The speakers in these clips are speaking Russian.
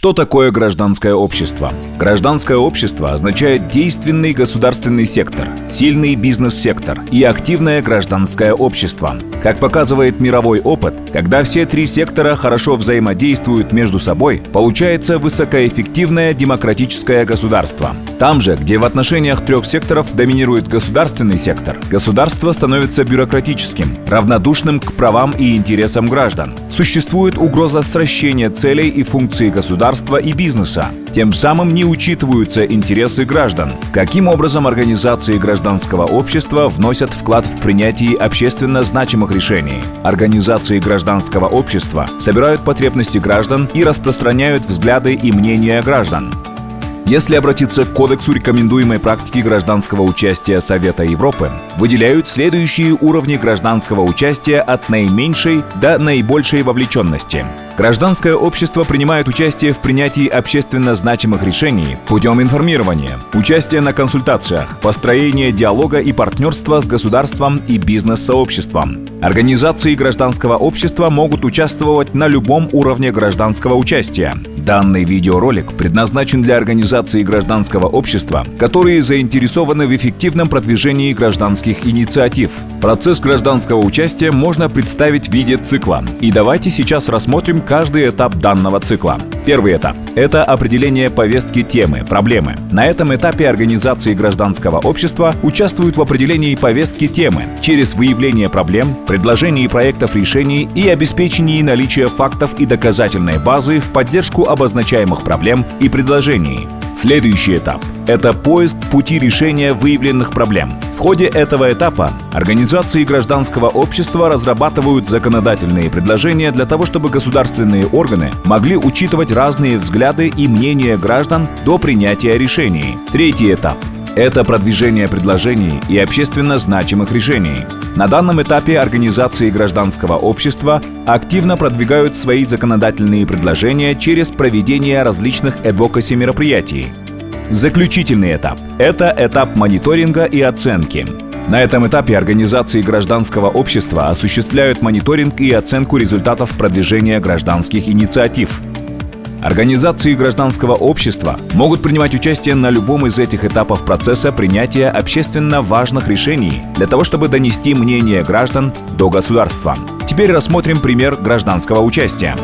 Что такое гражданское общество? Гражданское общество означает действенный государственный сектор, сильный бизнес-сектор и активное гражданское общество. Как показывает мировой опыт, когда все три сектора хорошо взаимодействуют между собой, получается высокоэффективное демократическое государство. Там же, где в отношениях трех секторов доминирует государственный сектор, государство становится бюрократическим, равнодушным к правам и интересам граждан. Существует угроза сращения целей и функций государства и бизнеса. Тем самым не учитываются интересы граждан. Каким образом организации гражданского общества вносят вклад в принятие общественно значимых решений? Организации гражданского общества собирают потребности граждан и распространяют взгляды и мнения граждан. Если обратиться к Кодексу рекомендуемой практики гражданского участия Совета Европы, выделяют следующие уровни гражданского участия от наименьшей до наибольшей вовлеченности. Гражданское общество принимает участие в принятии общественно значимых решений путем информирования, участия на консультациях, построения диалога и партнерства с государством и бизнес-сообществом. Организации гражданского общества могут участвовать на любом уровне гражданского участия. Данный видеоролик предназначен для организаций гражданского общества, которые заинтересованы в эффективном продвижении гражданских инициатив. Процесс гражданского участия можно представить в виде цикла. И давайте сейчас рассмотрим каждый этап данного цикла. Первый этап – это определение повестки темы, проблемы. На этом этапе организации гражданского общества участвуют в определении повестки темы через выявление проблем, предложений проектов решений и обеспечении наличия фактов и доказательной базы в поддержку обозначаемых проблем и предложений. Следующий этап – это поиск пути решения выявленных проблем. В ходе этого этапа организации гражданского общества разрабатывают законодательные предложения для того, чтобы государственные органы могли учитывать разные взгляды и мнения граждан до принятия решений. Третий этап – это продвижение предложений и общественно значимых решений. На данном этапе организации гражданского общества активно продвигают свои законодательные предложения через проведение различных advocacy мероприятий. Заключительный этап – это этап мониторинга и оценки. На этом этапе организации гражданского общества осуществляют мониторинг и оценку результатов продвижения гражданских инициатив. Организации гражданского общества могут принимать участие на любом из этих этапов процесса принятия общественно важных решений для того, чтобы донести мнение граждан до государства. Теперь рассмотрим пример гражданского участия.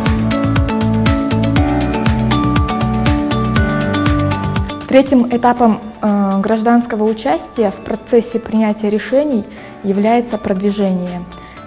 Третьим этапом гражданского участия в процессе принятия решений является продвижение.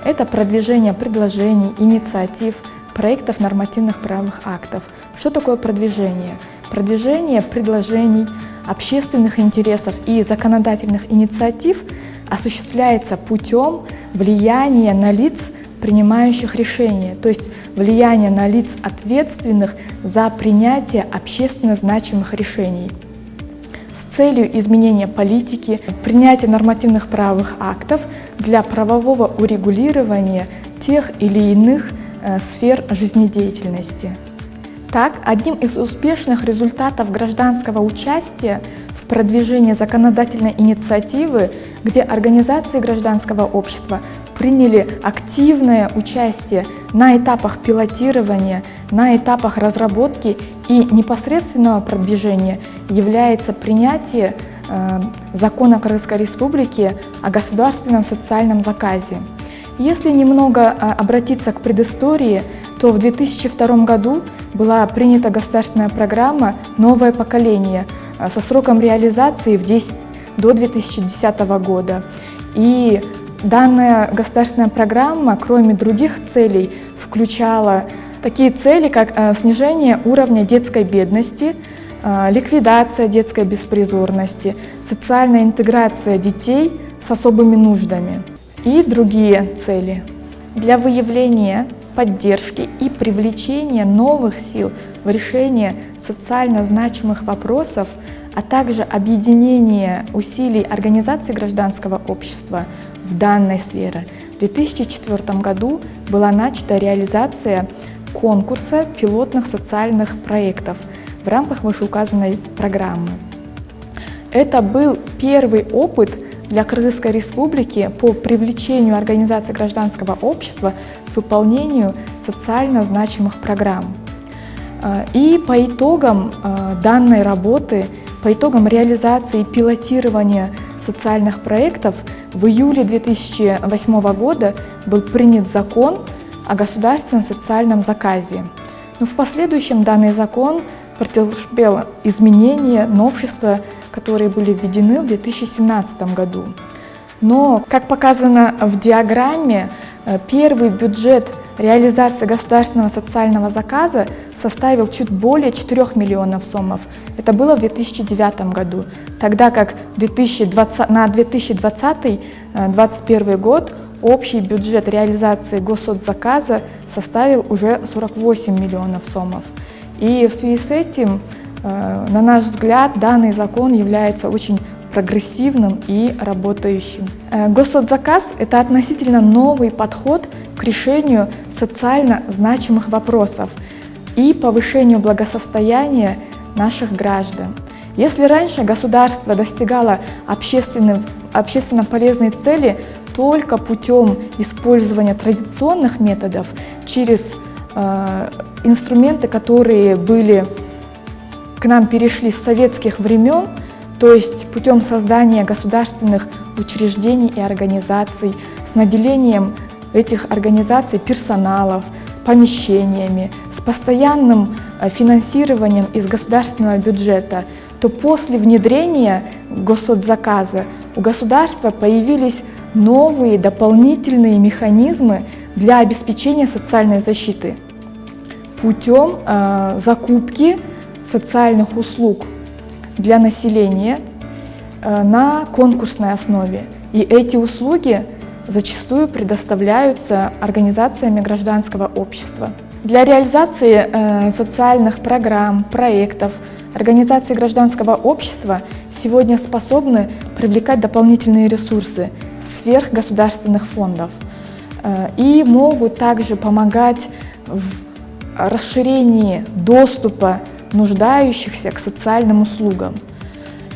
Это продвижение предложений, инициатив, проектов нормативных правовых актов. Что такое продвижение? Продвижение предложений, общественных интересов и законодательных инициатив осуществляется путем влияния на лиц, принимающих решения, то есть влияние на лиц, ответственных за принятие общественно значимых решений. С целью изменения политики, принятия нормативных правовых актов для правового урегулирования тех или иных сфер жизнедеятельности. Так, одним из успешных результатов гражданского участия в продвижении законодательной инициативы, где организации гражданского общества приняли активное участие на этапах пилотирования, на этапах разработки и непосредственного продвижения, является принятие закона Кыргызской Республики о государственном социальном заказе. Если немного обратиться к предыстории, то в 2002 году была принята государственная программа «Новое поколение» со сроком реализации до 2010 года. И данная государственная программа, кроме других целей, включала такие цели, как снижение уровня детской бедности, ликвидация детской беспризорности, социальная интеграция детей с особыми нуждами и другие цели. Для выявления, поддержки и привлечения новых сил в решении социально значимых вопросов, а также объединения усилий организаций гражданского общества в данной сфере, в 2004 году была начата реализация конкурса пилотных социальных проектов в рамках вышеуказанной программы. Это был первый опыт для Кыргызской Республики по привлечению организаций гражданского общества к выполнению социально значимых программ. И по итогам данной работы, по итогам реализации и пилотирования социальных проектов в июле 2008 года был принят закон о государственном социальном заказе. Но в последующем данный закон претерпел изменения, новшества, которые были введены в 2017 году. Но, как показано в диаграмме, первый бюджет реализации государственного социального заказа составил чуть более 4 миллионов сомов. Это было в 2009 году, тогда как на 2020-2021 год общий бюджет реализации госсоцзаказа составил уже 48 миллионов сомов. И в связи с этим, на наш взгляд, данный закон является очень прогрессивным и работающим. Госсоцзаказ – это относительно новый подход к решению социально значимых вопросов и повышению благосостояния наших граждан. Если раньше государство достигало общественно полезной цели только путем использования традиционных методов, через инструменты, которые к нам перешли с советских времен, то есть путем создания государственных учреждений и организаций, с наделением этих организаций персоналов, помещениями, с постоянным финансированием из государственного бюджета, то после внедрения госсоцзаказа у государства появились новые дополнительные механизмы для обеспечения социальной защиты путем закупки социальных услуг для населения на конкурсной основе. И эти услуги зачастую предоставляются организациями гражданского общества. Для реализации социальных программ, проектов организации гражданского общества сегодня способны привлекать дополнительные ресурсы сверхгосударственных фондов и могут также помогать в расширении доступа нуждающихся к социальным услугам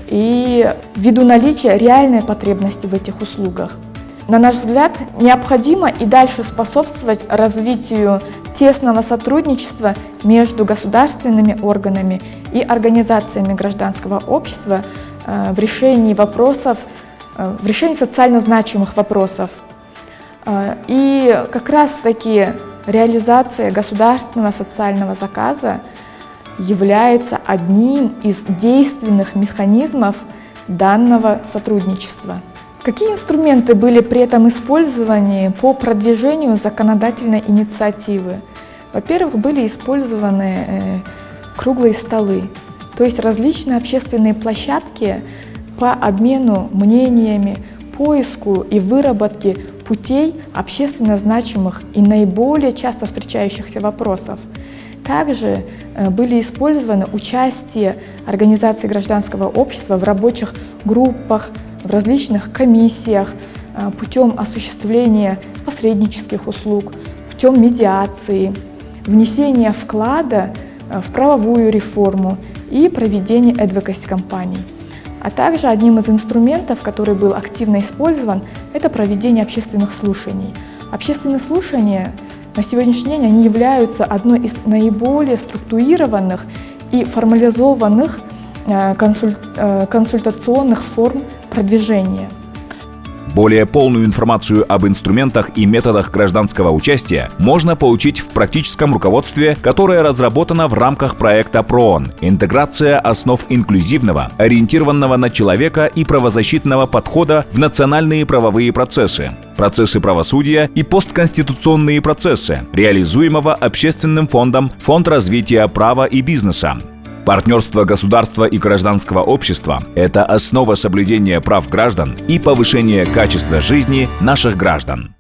и ввиду наличия реальной потребности в этих услугах. На наш взгляд, необходимо и дальше способствовать развитию тесного сотрудничества между государственными органами и организациями гражданского общества в решении социально значимых вопросов. И как раз-таки реализация государственного социального заказа является одним из действенных механизмов данного сотрудничества. Какие инструменты были при этом использованы по продвижению законодательной инициативы? Во-первых, были использованы круглые столы, то есть различные общественные площадки по обмену мнениями, поиску и выработке путей общественно значимых и наиболее часто встречающихся вопросов. Также были использованы участие организаций гражданского общества в рабочих группах, в различных комиссиях, путем осуществления посреднических услуг, путем медиации, внесения вклада в правовую реформу и проведения advocacy-кампаний. А также одним из инструментов, который был активно использован, это проведение общественных слушаний. Общественные слушания на сегодняшний день они являются одной из наиболее структурированных и формализованных консультационных форм продвижения. Более полную информацию об инструментах и методах гражданского участия можно получить в практическом руководстве, которое разработано в рамках проекта ПРООН «Интеграция основ инклюзивного, ориентированного на человека и правозащитного подхода в национальные правовые процессы, процессы правосудия и постконституционные процессы», реализуемого Общественным фондом «Фонд развития права и бизнеса». Партнерство государства и гражданского общества – это основа соблюдения прав граждан и повышения качества жизни наших граждан.